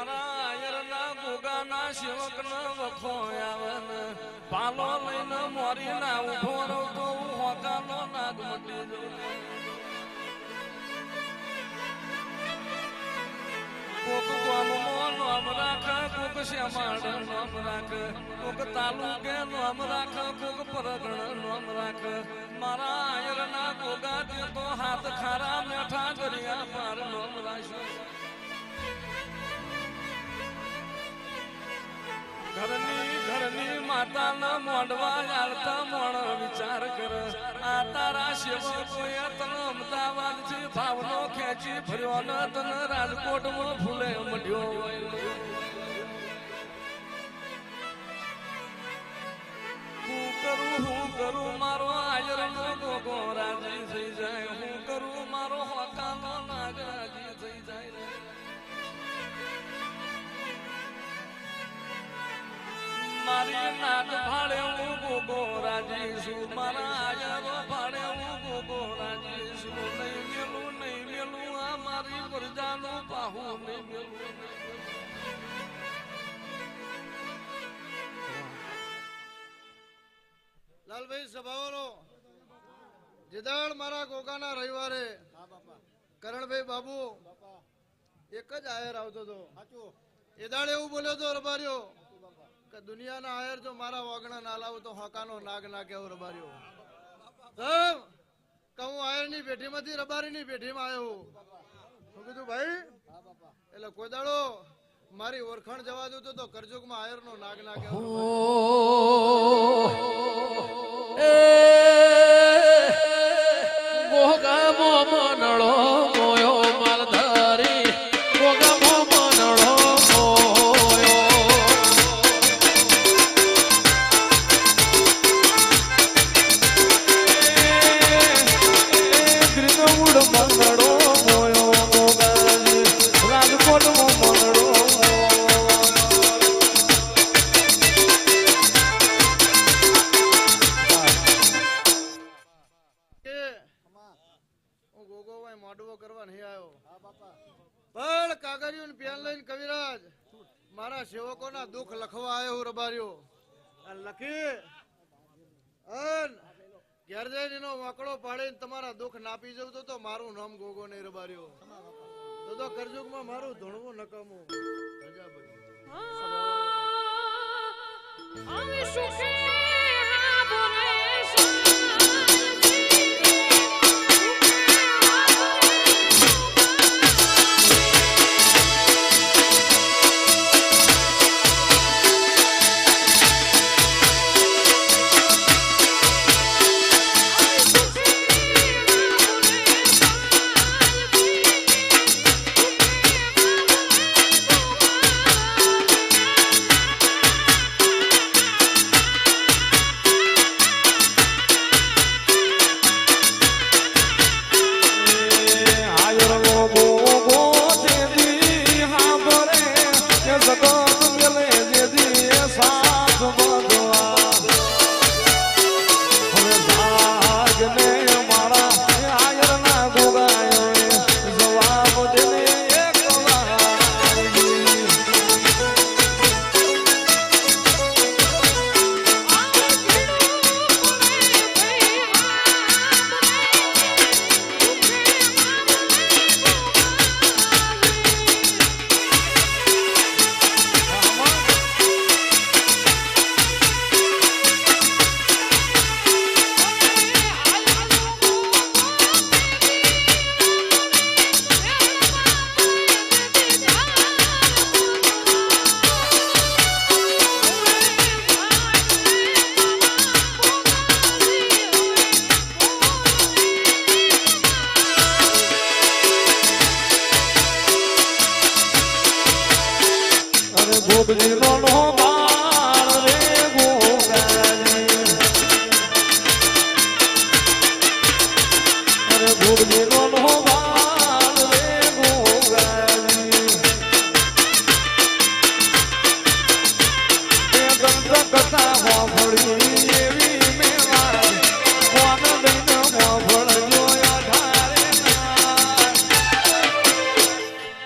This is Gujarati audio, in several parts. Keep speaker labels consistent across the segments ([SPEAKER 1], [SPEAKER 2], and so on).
[SPEAKER 1] મારા આયરના ગોગાના સેવક ન વખો આવે ને પાલો લઈને મોરી ના ઉભો રહું તો હોકાનો નાગ મટી જવું. કોક ગામમાં નામ રાખે, કોક શ્યામાડ નામ રાખે, કોક તાલુકે નામ રાખે, કોક પરગણ નામ રાખે. મારા આયરના ગોગા તે તો હાથ ખારા મેઠા કર્યા પાર નામ રાખ્યું. ઘરની માતાના મોઢવા આલતા મોણ વિચાર કર. આ તારા સેવકોએ તને અમદાવાદથી ભાવનો ખેંચી ફર્યો ને તને રાજકોટમાં ફૂલે મઢ્યો. હું કરું મારો આયરનો ગોગો રાજી થઈ જાય. હું કરું મારો હોકાનો નાગ રાજી થઈ જાય. મારી નાદ ભાડે હું ગોગો રાજી છું. મારા આયરો ભાડે હું ગોગો રાજી છું. નહીં મેલું આ મારી પ્રજાનું પાહું નહીં મેલું.
[SPEAKER 2] લાલભાઈ સભાવાળો જેદાળ મારા ગોગાના રવિવારે કરણભાઈ બાબુ એક જ આયર આવતો હતો. એદાળ એવું બોલ્યો હતો રબાર્યો કે દુનિયાના આયર જો મારા વાગણા ના લાવું તો હોકાનો નાગ ના કેવો રબાર્યો. હું આયર ની પેઢી માંથી રબારી ની પેઢી માં આવ્યો. શું કીધું ભાઈ? એટલે કોઈ દાડો મારી ઓળખાણ જવા દઉં તો કરજુગ માં આયર નો નાગ ના કેવો.
[SPEAKER 1] ગોગા મોમનળો મોયો માલધારી. ગોગા મોમનળો
[SPEAKER 2] મારા સેવકો ના દુઃખ લખવા આવ્યો હું રબાર્યો. લખી ઘેર જઈને એનો વાકડો પાડીને તમારા દુઃખ નાપી જવું તો મારું નામ ગોગો નહીં રબાર્યો. તો કરજુગ માં મારું ધણવું નકામું.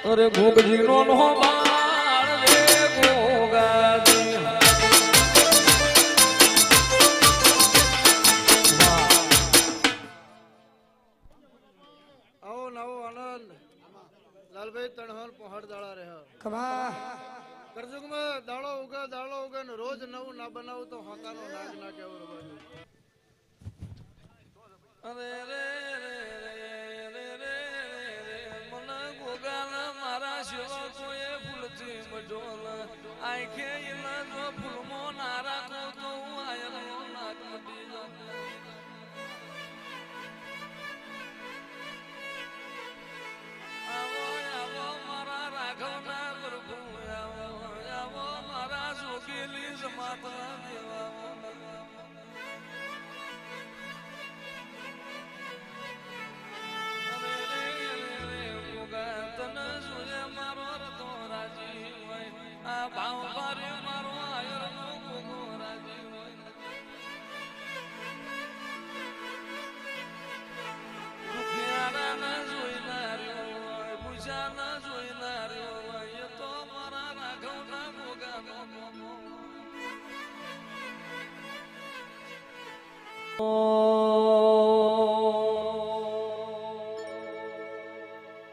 [SPEAKER 2] અરે ભોગજી નો લાલભાઈ તણહોલ પહોળ દાડા રહે
[SPEAKER 3] ખમા
[SPEAKER 2] કરજુગમાં દાડો ઉગે ને રોજ નવું ના બનાવું તો હોતાનો નાગ ના કેવું રબાજુ
[SPEAKER 1] અરે રે રે રે રે મને ગોગાના મારા શિવા કોઈ ફૂલથી મજોલ આંખે ઇના જો ફૂલમો ના રાખો તો હું આયરનો નાગ મટી જાઉં આવો આવો મારા રાઘવના પ્રભુ આવો મારા જોગેલી જમાતના દેવા ભાવ પારે મારો આયર નો ગોગો રાજી હોય દુખિયારા ના જોઈના રહ્યો હોય પૂછા ના જોઈના રહ્યો હોય એ તો મારા રાઘવ ના ગોગા નો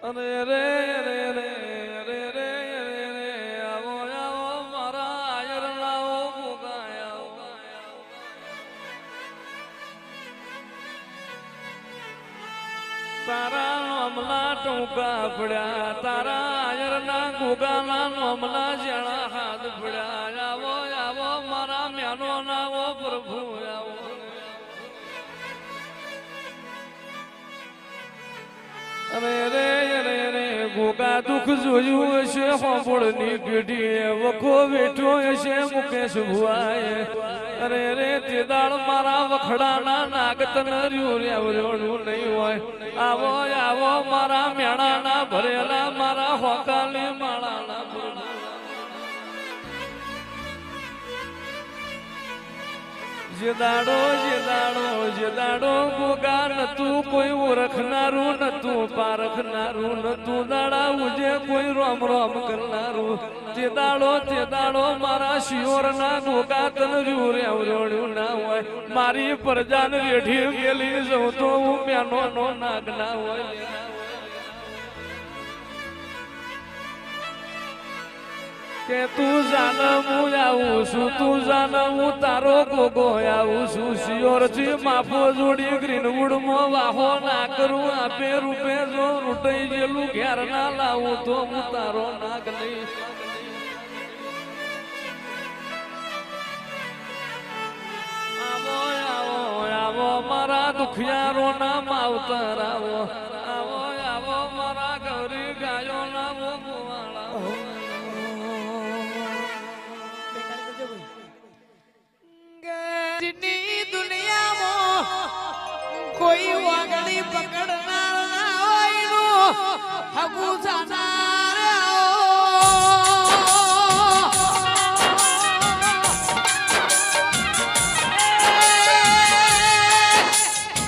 [SPEAKER 1] અરે રે રે રે તારા નોમલા ટૂંકા પડ્યા તારા આયરના ગોગાના નોમલા જણા હાથ પડ્યા આવો આવો મારા મ્યાનો નાવો પ્રભુ આવો અરે રે રે રે ગોગા દુઃખ જોયું હશે હોંભળની પેઢીએ વખો બેઠો હશે મુકેશ ભુવાએ અરે રે તે દાળ મારા વખડાના નાગતન રેવડ્યોનું નહીં હોય આવો આવો મારા મેણાના ભરેલા મારા હોકાલી માળાના જે દાડો ગોગા નતું કોઈ ઓળખનારું નતું પારખનારું નતું દાડા ઉજે કોઈ રોમ રોમ કરનારું તે દાડો મારા શિયોરના ગોગા તન રેવડ્યું ના હોય મારી પ્રજાને રેઠી ગેલી જઉં તો હું મેનો નો નાગ ના હોય કે તું જાન હું આવું છું તું જાન હું તારો ગોગો આવું છું શિયોર થી માફો જોડી ગ્રીનવુડ માં વાહો ના કરું આપે રૂપે જો રૂટાઈ ગયેલું ઘેર ના લાવું તો હું તારો નાગ નહીં આવો આવો આવો મારા દુખિયારો ના માવતર આવો આવો આવો મારા ગૌરી ગાયો ના મોવાળા
[SPEAKER 3] દુનિયામાં કોઈ વાગડી પકડનાર ના હોય હગુ જાનાર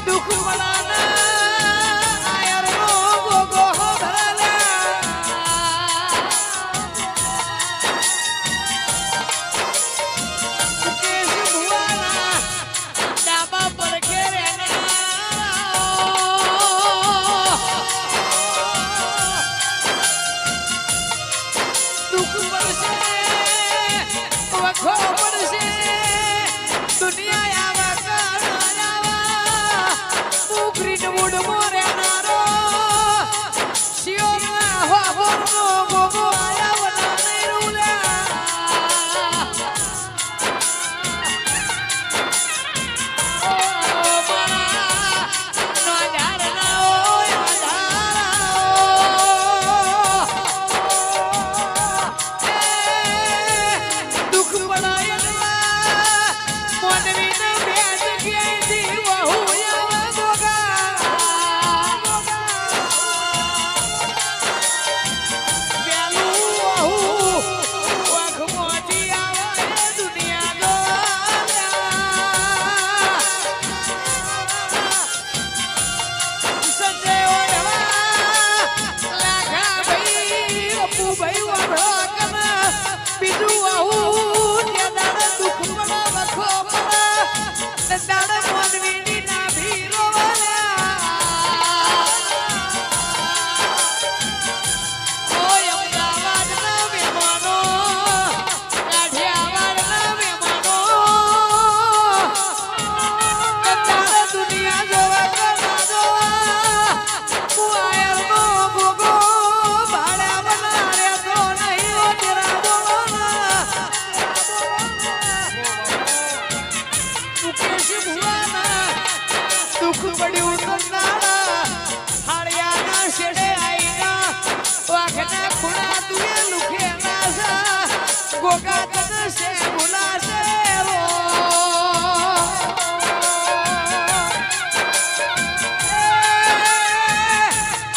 [SPEAKER 3] દુઃખ ગોગા તને સે ભૂલાશે રો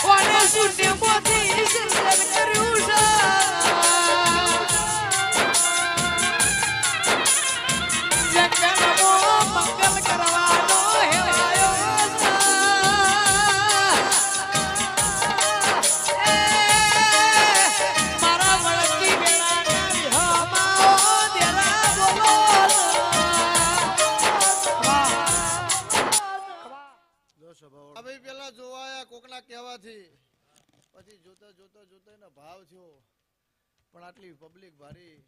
[SPEAKER 3] ઓને સુને મોતી સર્જન કર્યું છે જગતનો મંગલ કરવાનો હેવાયો મારા વળતી વેળા કરી હમાઓ દેરા બોલો
[SPEAKER 2] આ ભાઈ પેલા જોવાયા કોકના કહેવાથી પછી જોતા જોતા જોતા એનો ભાવ થયો પણ આટલી પબ્લિક ભારી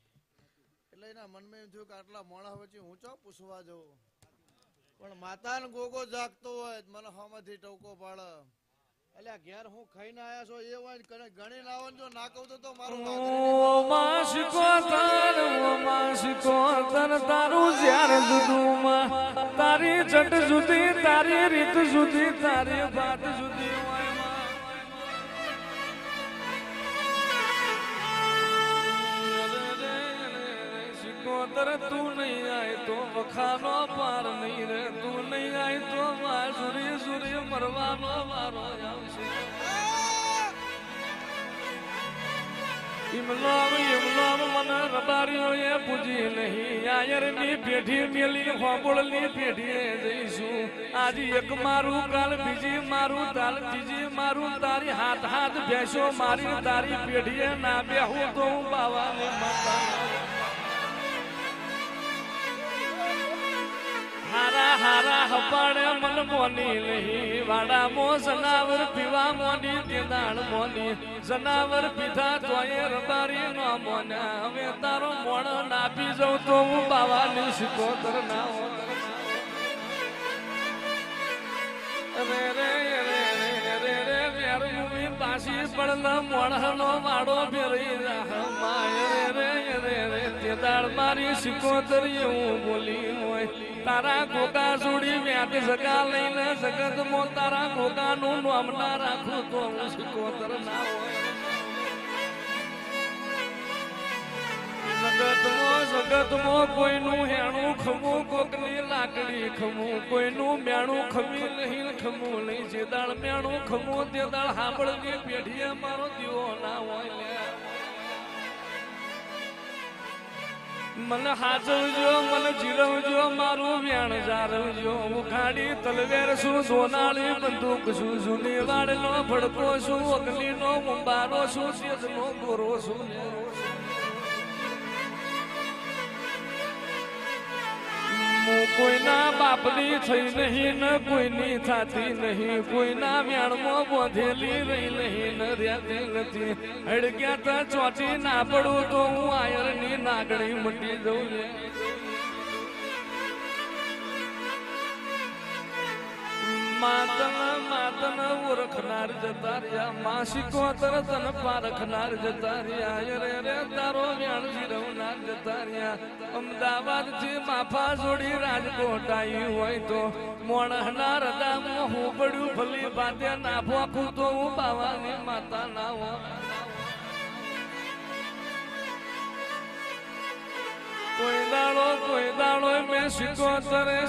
[SPEAKER 2] એટલે એના મનમાં એમ થયું કે આટલા મોણા વચ્ચે હું ચો પૂછવા જઉં પણ માતાનો ગોગો જાગતો હોય મને હમાંથી ટવકો પાડે એટલે ઘેર હું ખાઈને આયા છો એ હોય ગણી ના આવે જો ના કહું તો મારું
[SPEAKER 1] માસિકો તન તારું જ્યારે જુદું તારી જટ જુદી તારી રીત જુદી તારી વાત જુદી સિકોતર તું નહીં આય તો વખાનો પાર નહીં રે તું નહીં આય તો સુરી સુરી મરવાનો વારો આવશે ઇમલામ મને રબારીઓએ પૂજી નહીં આયરની પેઢી મેલી હોબળની પેઢીએ જઈશું આજે એક મારું કાલ બીજી મારું તાલ ત્રીજી મારું તારી હાથ હાથ ભેંસો મારી તારી પેઢીએ ના બેહું તો હું બાવાને માતા હારા હારા હપાડે મન મોની નહીં વાડા મો જનાવર પીવા મોની તેદાણ મોની જનાવર પીધા તોય રબારી નો મોના હવે તારો મોણ નાપી જઉં તો હું બાવાની સિકોતર ના હો રે રે રે રે રે વેર મુવી પાસી પડલા મોણનો વાડો ફેરી રા માય રે રે રે તેદાળ મારી સિકોતર એવું બોલી હોય તારા ગોગા જોડી વ્યાપ જગા લઈને જગત મો તારા ગોગા નું નામ ના રાખું તો હું સિકોતર ના હોય જગત મો કોઈનું હેણું ખમું કોકની લાકડી ખમું કોઈનું મેણું ખમી નહીં ખમું નહીં જે દાળ મેણું ખમું તે દાળ હાંભળની પેઢીએ મારો દીવો ના હોય મને હાચવજો મને જીરવજો મારું વ્યાણ જારવજો ઉઘાડી તલવેર શું સોનાળી બંદૂક શું જૂની વાળનો ભડકો શું અગ્નિનો મુંબારો શું સેજનો ગોરો શું કોઈના બાપની થઈ નહીં ને કોઈની થાતી નહીં કોઈના વ્યાણમાં બોધેલી રહી નહીં ને રહેતી નથી હડગ્યા તો ચોટી ના પડું તો હું આયરની નાગણી મટી જઉં માતન ઓળખનાર જતા રહ્યા માસિકો તરતન પારખનાર જતા રહ્યા રે રે તારો વ્યાણ જીરવનાર જતા રહ્યા અમદાવાદ થી માફા જોડી રાજકોટ આવ્યું હોય તો મોણના હૃદયમાં હું પડ્યું ભલી બાતે ના ભોખું તો હું બાવાની માતા ના હો કોઈ દાડો મેં સિકોતરે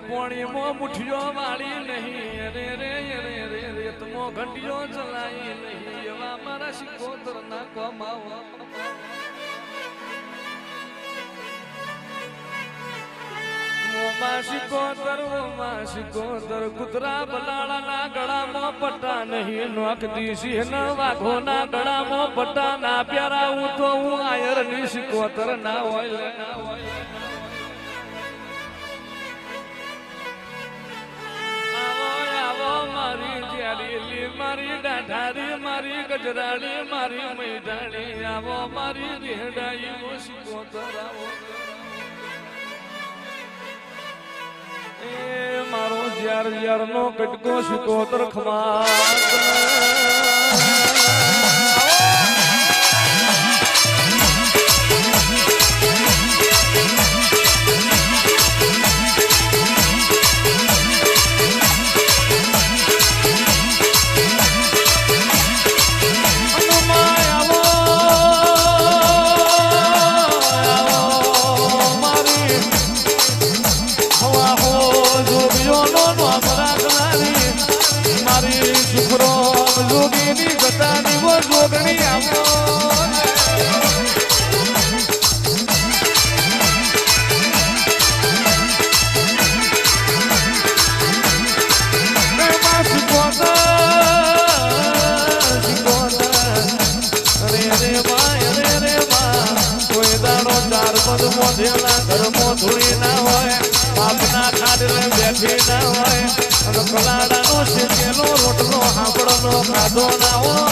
[SPEAKER 1] પોણીમાં મુઠીઓ વાળી નહીં રે રે રે રે રેતમો ઘંટીઓ ચલાઈ નહીં એવા મારા સિકોતર ના કમાવા સિકોતર કુતરા બલાળાના ગળામાં પટ્ટા નહીં નોખ દીશી ન વાઘોના ગળામાં પટ્ટા ના પ્યારા હું તો હું આયરની સિકોતર ના હોય મારી જ્યારી મારી ડાઢારી મારી ગજરાડી મારી મૈડાણી આવો મારી રેડાઈ સિકોતર આવો મારો જ્યાર નો કટકો સિકોતર ખમાત
[SPEAKER 3] આવો મોઢેલા ઘરમાં ધૂળી ના હોય બાપના ખાડલે બેઠી ના હોય અને કલાડાનો શેકેલો રોટલો હાંભળનો ખાધો ના હોય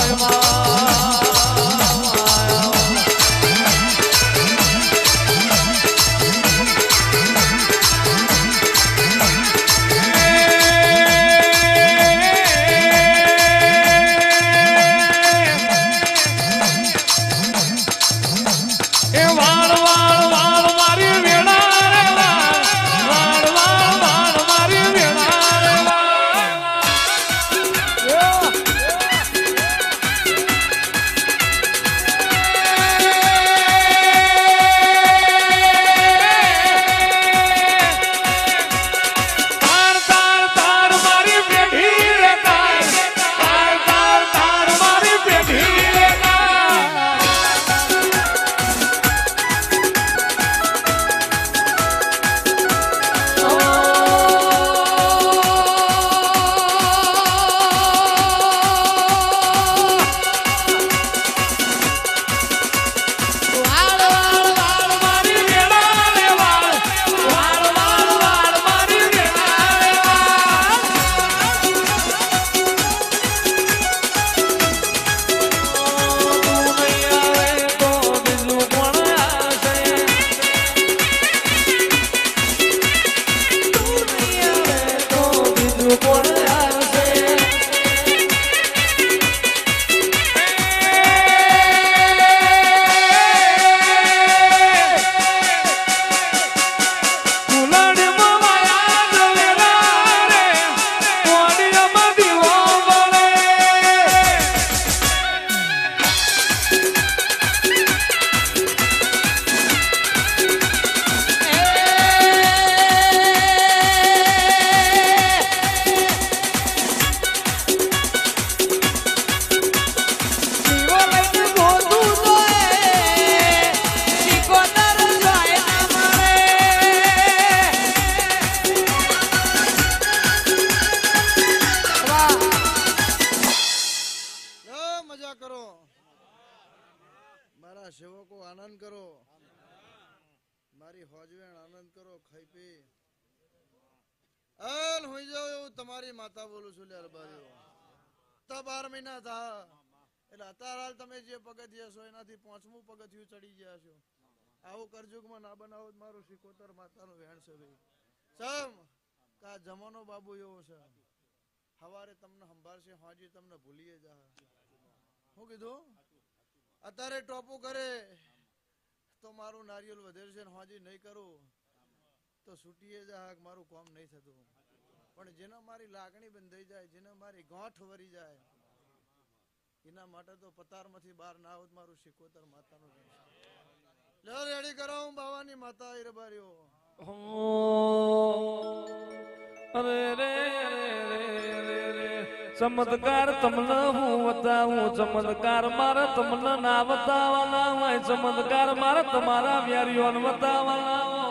[SPEAKER 2] સેવકો આનંદ કરો મારી હોજવેણ આનંદ કરો ખાઈ પી હાલ હોઈ જાવ એવું તમારી માતા બોલું છું લે અલબારીઓ તા 12 મહિના થા એટલે અત્યારે હાલ તમે જે પગથિયા છો એનાથી 5મું પગથિયું ચડી ગયા છો આવું કરજુગમાં ના બનાવો મારું શિકોતર માતાનું વેણ છે ભાઈ સમ કા જમાનો બાબુ એવો છે હવારે તમને સંભાળશે હાજી તમને ભૂલીએ જા હું કીધું અત્યારે ટોપું કરે તો મારું નારિયેલ વધે છે ને હાજી નહીં કરું તો છૂટીએ જા મારું કામ નહીં થતું પણ જેને મારી લાગણી બંધાઈ જાય જેને મારી ગાંઠ વરી જાય એના માટે તો પતારમાંથી બહાર ના આવત મારું શિકોતર માતાનું લે રેડી કરો હું બાવાની માતા આઈ રબારીઓ
[SPEAKER 1] અરે રે ચમત્કાર તમને હું બતાવું ચમત્કાર મારે તમને ના બતાવવાના હોય ચમત્કાર મારે તમારા વ્યારીઓને બતાવવાના હોય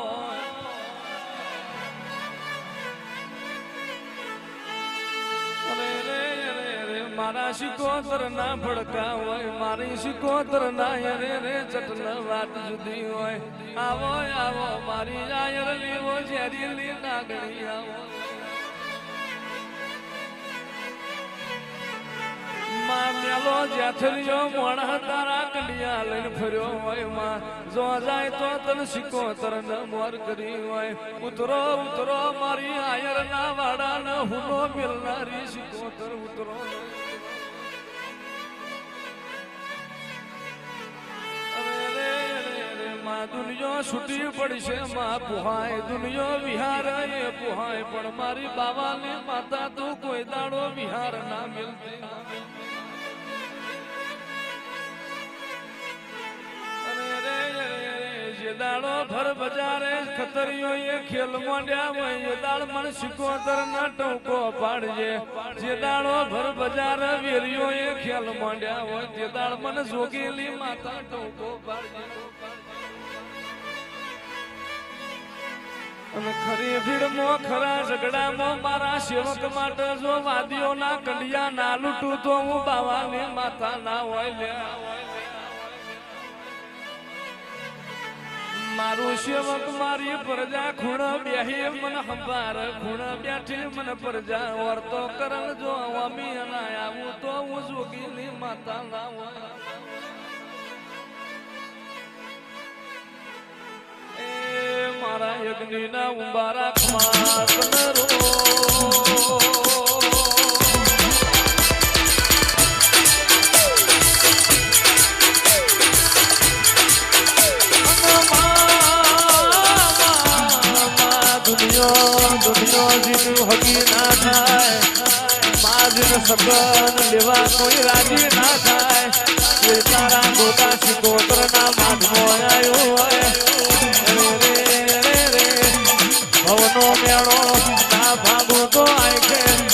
[SPEAKER 1] મારા શિકોતર ના ભડકા હોય મારી શિકોતર ના રે રે ચટલ વાત જુદી હોય આવો આવો મારી આયર લીવો ઝેરીલી નાગણી આવો મેલો જેથરિયો મોણા તારા કંડિયા લઈને ફર્યો હોય માં જો જાય તો તને શિકોતર ન મોર કરી હોય ઉતરો ઉતરો મારી આયર ના વાડા ન હુનો મિલનારી શિકોતર ઉતરો માં દુનિયો છૂટી પડશે માં પુહાય દુનિયો વિહાર એ પુહાય પણ મારી બાવાની માતા તું કોઈ દાડો વિહાર ના મિલતી દાડો ભર બજારે ખતરીઓ એ ખેલ માંડ્યા હોય એ દાળ મન સિકોતર ના ટોકો પાડજે જે દાળો ભર બજાર વેરીઓ એ ખેલ માંડ્યા હોય તે દાળ મન જોગેલી માતા ટોકો પાડજે અને ખરી ભીડમાં ખરા ઝઘડામાં મારા સેવક માટે જો વાદીઓના કંડિયા ના લૂટું તો હું બાવાની માતા ના હોય લે મારું સેવક મારી પ્રજા ખૂણ બેહી મન હંભાર ખૂણ બેઠી મન પ્રજા વર્તો કરલ જો અમી ના આવું તો હું જોગીની માતા ના હોય મારા યજ્ઞ ના ઉંબારા ખમાસ દુનિયા જીતું હકી ના થાય માજન સગન લેવા કોઈ રાજી ના થાય એ તારા ગોતા સિકોતર ના માધમો આવ્યો હોય ભવનો મેળો ના ભાગો તો આય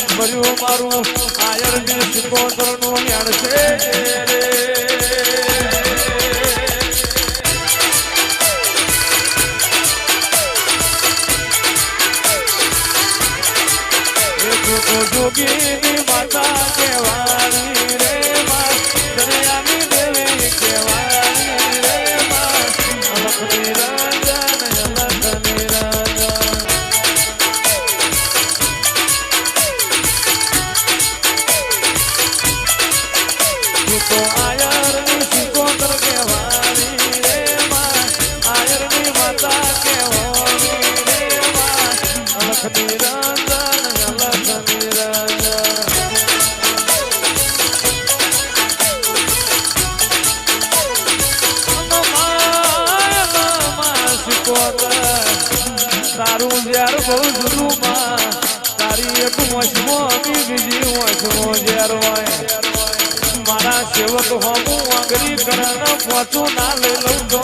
[SPEAKER 1] ભર્યું મારું આયર ની સિકોતર નું મેળ છે જોગીની માતા કેવાળી રે માં દરિયાની દેવી કેવાળી રે માં લખની રંજન લખની રંજન તું તો આયરની સિકોતર કેવાળી રે માં આયરની માતા કેવાળી રે માં લખની રંજન તારું ઝેર બહુ જુદું માં તારી એક વચમો બીજી વચમો ઝેર હોય મારા સેવક હોમું આંગળી કરણ પહોંચું ના લઈ લઉં તો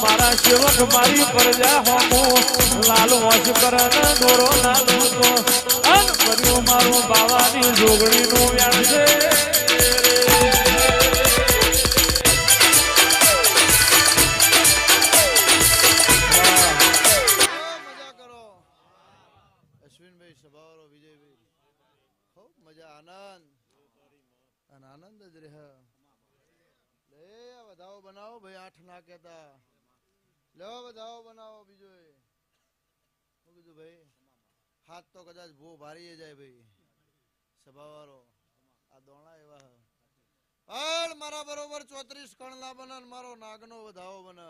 [SPEAKER 1] મારા સેવક મારી પ્રજા હોમું લાલ વચ કરણ દોરો ના લઉં તો અન કર્યું મારું બાવાની જોગણીનું વ્યાણ છે
[SPEAKER 2] સભાવાળો વિજયભાઈ ખૂબ મજા આનંદ અને આનંદ જ રહે લે વધાવો બનાવો ભાઈ આઠ ના કેતા લે વધાવો બનાવો બીજો હું કીધું ભાઈ હાથ તો કદાચ બહુ ભારી જાય ભાઈ સભાવાળો આ દોણા એવા પણ મારા બરોબર 34 કણલા બને મારો નાગનો વધાવો બને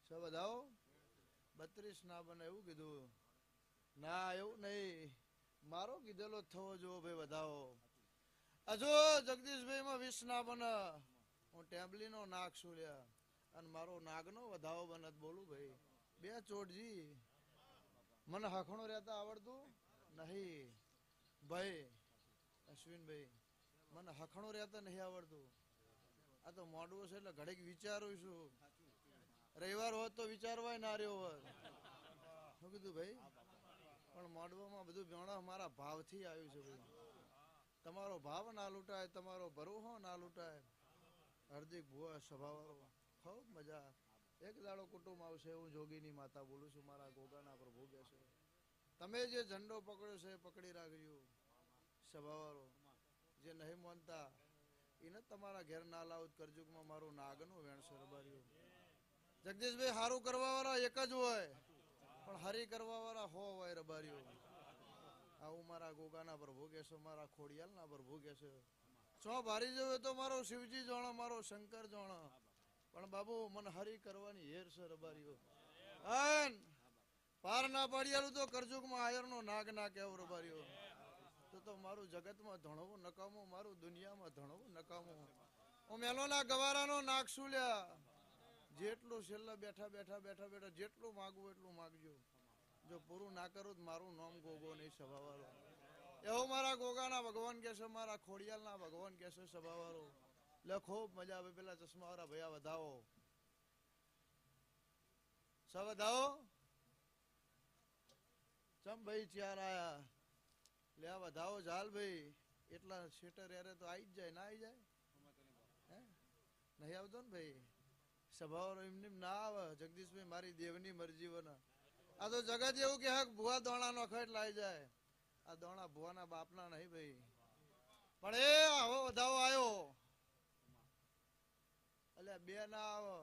[SPEAKER 2] છે વધાવો 32 ના બને એવું કીધું ના એવું નહીં મારો કીધેલો થવો જો ભાઈ વધાવો હજુ જગદીશભાઈ માં 20 ના બને હું ટેમ્બલી નો નાગ છું લ્યા અને મારો નાગનો વધાવો બને બોલું ભાઈ બે ચોટજી મને હખણો રહેતા આવડતું નહીં ભાઈ અશ્વિનભાઈ મને હખણો રહેતા નહીં આવડતું આ તો મોડવું છે એટલે ઘડીક વિચારું છું રવિવાર હોત તો વિચારવાય ના રહ્યો હોત શું કીધું ભાઈ પણ મોડવામાં બધું ભેણા મારા ભાવથી આવ્યું છે ભાઈ તમારો ભાવ ના લૂંટાય તમારો ભરોહો ના લૂંટાય હાર્દિક ભુવા સ્વભાવ ખૂબ મજા એક દાડો કુટુંબ આવશે હું જોગીની માતા બોલું છું મારા ગોગાના પ્રભુ બેસે તમે જે ઝંડો પકડ્યો છે પકડી રાખ્યો સ્વભાવવાળો જે નહીં માનતા એને તમારા ઘેર ના લાવું કરજુકમાં મારું નાગનું વેણશે રબાર્યું જગદીશભાઈ હારું કરવા વાળા એક જ હોય પણ હરી કરવા વાળા હોય રબાર્યું આવું મારા ગોગાના પ્રભુ કહેશો મારા ખોડિયાલના પ્રભુ કહેશે છો ભારી જવે તો મારો શિવજી જોણો મારો શંકર જોણો પણ બાબુ મને હરી કરવાની હેર છે રબારીઓ પાર ના પાડિયાલું તો કરજુકમાં આયરનો નાગ ના કેવું રબારીઓ તો મારું જગતમાં ધણવું નકામું મારું દુનિયામાં ધણવું નકામું હું મેલોના ગવારાનો નાગ શું લ્યા જેટલું છેલ્લા બેઠા બેઠા બેઠા બેઠા જેટલું માગવું એટલું માગજો જો પૂરું ના કરું તો મારું નામ ગોગો નહીં સભાવાળો એવું મારા ગોગાના ભગવાન કહેશે મારા ખોડિયાલના ભગવાન કહેશે સભાવાળો એટલે ખૂબ મજા આવે પેલા ચશ્મા વાળા ભૈયા વધાવો સા વધાવો ચમ ભાઈ ચાર આયા લે આ વધાવો ઝાલ ભાઈ એટલા શેટર યારે તો આવી જ જાય ના આવી જાય હે નહીં આવતો ને ભાઈ સ્વભાવ એમને એમ ના આવે જગદીશભાઈ મારી દેવની મરજી વના આ તો જગત એવું કે હક ભુવા દોણા નો ખટ લાવી જાય આ દોણા ભુવાના બાપના નહીં ભાઈ પણ એ હવે વધાવો આવ્યો એટલે બે ના આવે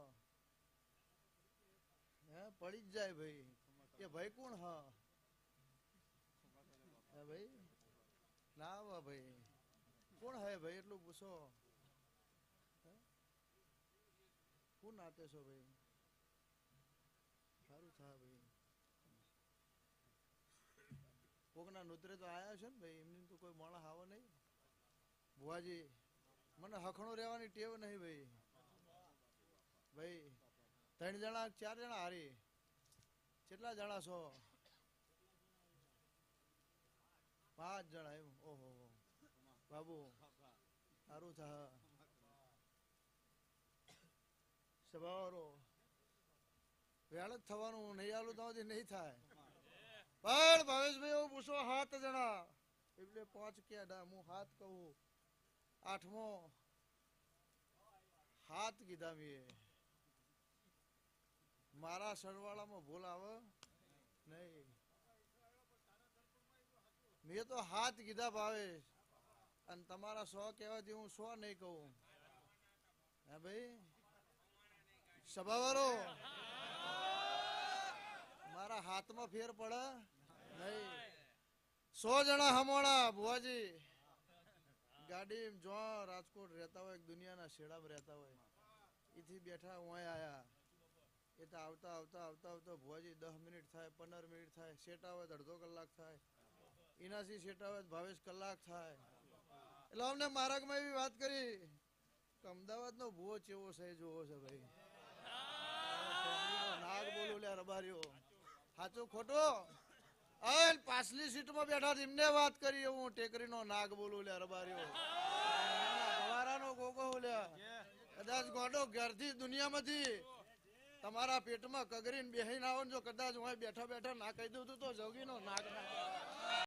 [SPEAKER 2] હે પડી જ જાય ભાઈ કે ભાઈ કોણ હા હે ભાઈ ના આવે ભાઈ કોણ હે ભાઈ એટલું પૂછો કોણ નાતે છો ભાઈ સારું થાય ભાઈ કોકના નુતરે તો આયા છે ને ભાઈ એમની તો કોઈ માણસ આવો નહીં ભુવાજી મને હખણો રહેવાની ટેવ નહીં ભાઈ ભાઈ 3 જણા 4 જણા હારી કેટલા જણા છો 5 જણા એમ ઓહો બાબુ સારું થા સવારો વેળ જ થવાનું નહીં આલું તો નહીં થાય પણ ભાવેશભાઈ એવું પૂછો 7 જણા એટલે 5 ક્યાં હું 7 કહું 8મો 7 કીધા મેં મારા સરવાળામાં ભૂલ આવે નહીં મેં તો 7 કીધા ભાવેશ અને તમારા 100 કહેવાથી હું 100 નહીં કહું હે ભાઈ સભાવાળો મારા હાથમાં ફેર પડે નહીં 100 જણા હમોણા ભુવાજી ગાડી જો રાજકોટ રહેતા હોય દુનિયાના શેડામાં રહેતા હોય એથી બેઠા હું આયા એ તો આવતા આવતા આવતા આવતા ભુવાજી 10 મિનિટ થાય 15 મિનિટ થાય શેટા હોય અડધો કલાક થાય એનાથી શેટા હોય ભાવેશ કલાક થાય એટલે અમને માર્ગમાં એવી વાત કરી કે અમદાવાદનો ભુવો ચેવો છે જોવો છે ભાઈ નાગ બોલું લે રબારીઓ સાચું ખોટો પાછલી સીટમાં બેઠા એમને વાત કરી હું ટેકરીનો નાગ બોલું લે રબારીઓ ગવારાનો ગોગો લે કદાચ ગોડો ઘરથી દુનિયામાંથી તમારા પેટમાં કગરીને બેહીને આવો જો કદાચ હું બેઠા બેઠા ના કહી દઉં તો જોગીનો નાગ ના